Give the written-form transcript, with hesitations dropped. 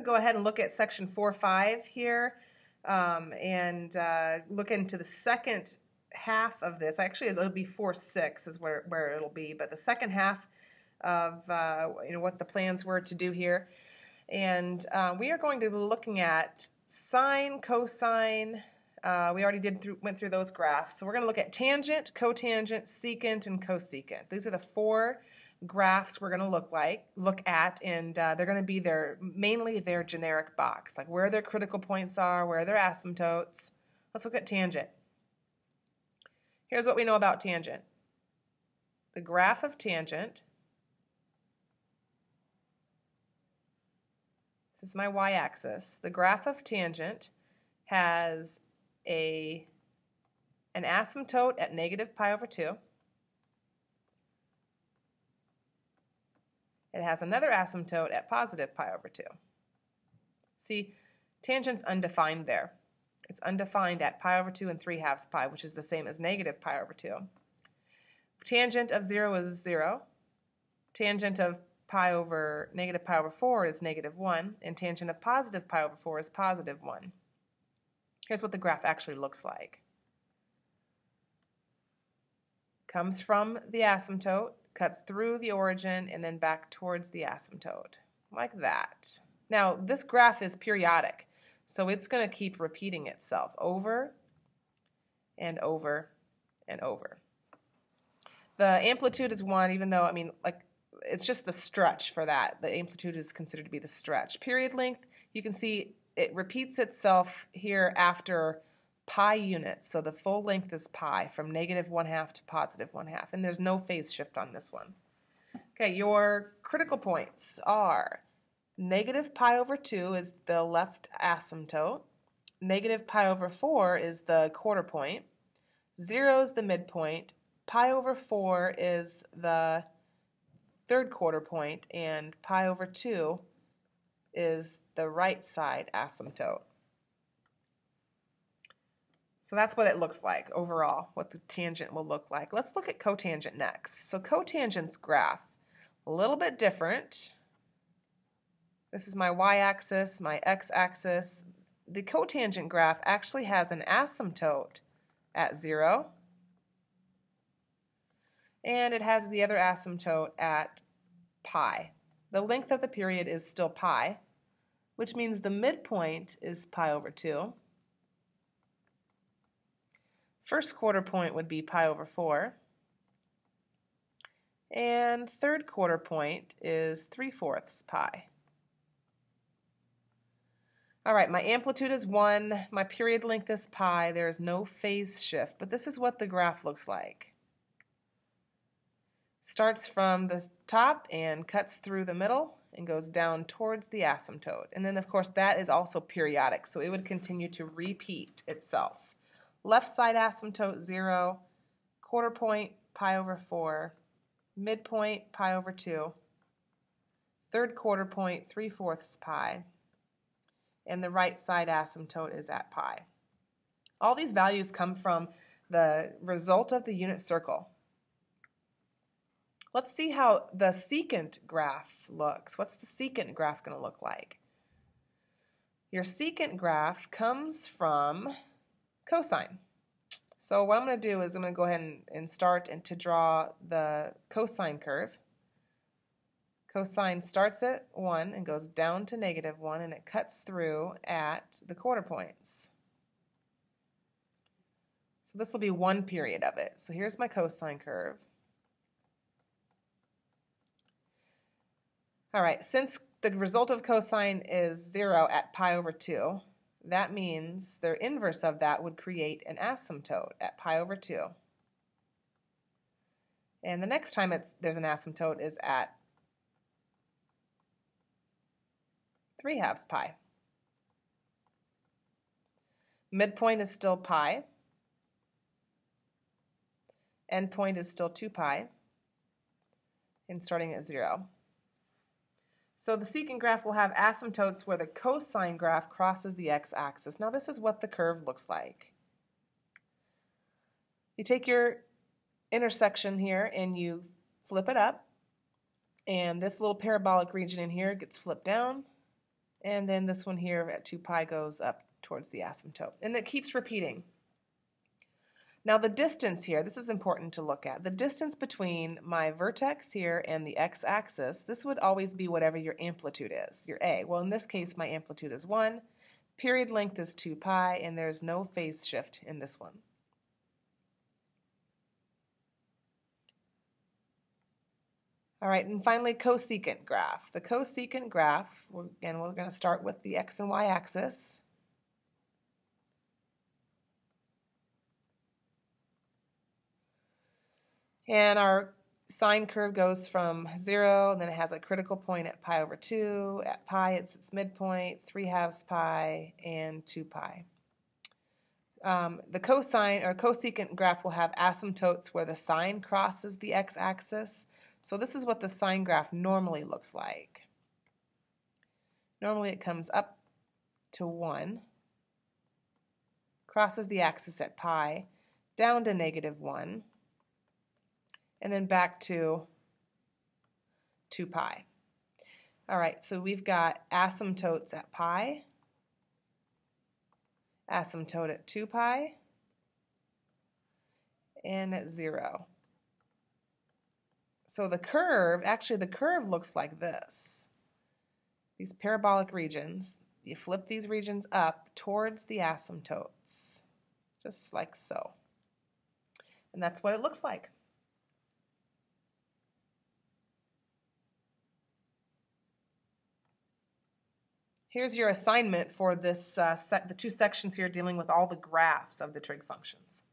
Go ahead and look at section 4.5 here and look into the second half of this. Actually, it'll be 4.6 is where it'll be, but the second half of what the plans were to do here. And we are going to be looking at sine, cosine. We already went through those graphs. So we're going to look at tangent, cotangent, secant, and cosecant. These are the four graphs we're going to look at, and they're going to be mainly their generic box, like where their critical points are, where their asymptotes. Let's look at tangent. Here's what we know about tangent. The graph of tangent, this is my y-axis. The graph of tangent has an asymptote at negative pi over 2. It has another asymptote at positive pi over 2. See, tangent's undefined there. It's undefined at pi over 2 and 3/2 pi, which is the same as negative pi over 2. Tangent of 0 is 0. Tangent of pi over negative pi over 4 is negative 1. And tangent of positive pi over 4 is positive 1. Here's what the graph actually looks like. Comes from the asymptote, cuts through the origin, and then back towards the asymptote, like that. Now, this graph is periodic, so it's going to keep repeating itself over and over and over. The amplitude is 1, even though, it's just the stretch for that. The amplitude is considered to be the stretch. Period length, you can see it repeats itself here after pi units, so the full length is pi, from negative 1/2 to positive 1/2, and there's no phase shift on this one. Okay, your critical points are negative pi over 2 is the left asymptote, negative pi over 4 is the quarter point, 0 is the midpoint, pi over 4 is the third quarter point, and pi over 2 is the right side asymptote. So that's what it looks like overall, what the tangent will look like. Let's look at cotangent next. So cotangent's graph, a little bit different. This is my y-axis, my x-axis. The cotangent graph actually has an asymptote at 0, and it has the other asymptote at pi. The length of the period is still pi, which means the midpoint is pi over 2. First quarter point would be pi over 4. And third quarter point is 3/4 pi. All right, my amplitude is 1. My period length is pi. There is no phase shift, but this is what the graph looks like. Starts from the top and cuts through the middle and goes down towards the asymptote. And then, of course, that is also periodic, so it would continue to repeat itself. Left side asymptote 0, quarter point pi over 4, midpoint pi over 2, third quarter point 3/4 pi, and the right side asymptote is at pi. All these values come from the result of the unit circle. Let's see how the secant graph looks. What's the secant graph going to look like? Your secant graph comes from cosine. So what I'm going to do is I'm going to go ahead and start to draw the cosine curve. Cosine starts at 1 and goes down to negative 1, and it cuts through at the quarter points. So this will be one period of it. So here's my cosine curve. All right, since the result of cosine is 0 at pi over 2, that means the inverse of that would create an asymptote at pi over 2. And the next time there's an asymptote is at 3/2 pi. Midpoint is still pi. Endpoint is still 2 pi. And starting at 0. So the secant graph will have asymptotes where the cosine graph crosses the x-axis. Now this is what the curve looks like. You take your intersection here and you flip it up, and this little parabolic region in here gets flipped down, And then this one here at 2 pi goes up towards the asymptote. And it keeps repeating. Now the distance here, this is important to look at. The distance between my vertex here and the x-axis, this would always be whatever your amplitude is, your A. Well, in this case, my amplitude is 1, period length is 2 pi, and there's no phase shift in this one. All right, and finally, cosecant graph. The cosecant graph, again, we're going to start with the x and y axis. And our sine curve goes from 0, and then it has a critical point at pi over 2. At pi, it's its midpoint, 3/2 pi, and 2 pi. The cosine or cosecant graph will have asymptotes where the sine crosses the x-axis. So this is what the sine graph normally looks like. Normally it comes up to 1, crosses the axis at pi, down to -1, and then back to 2 pi. All right, so we've got asymptotes at pi, asymptote at 2 pi, and at 0. So the curve, actually the curve looks like this. These parabolic regions, you flip these regions up towards the asymptotes, just like so. And that's what it looks like. Here's your assignment for this the two sections here dealing with all the graphs of the trig functions.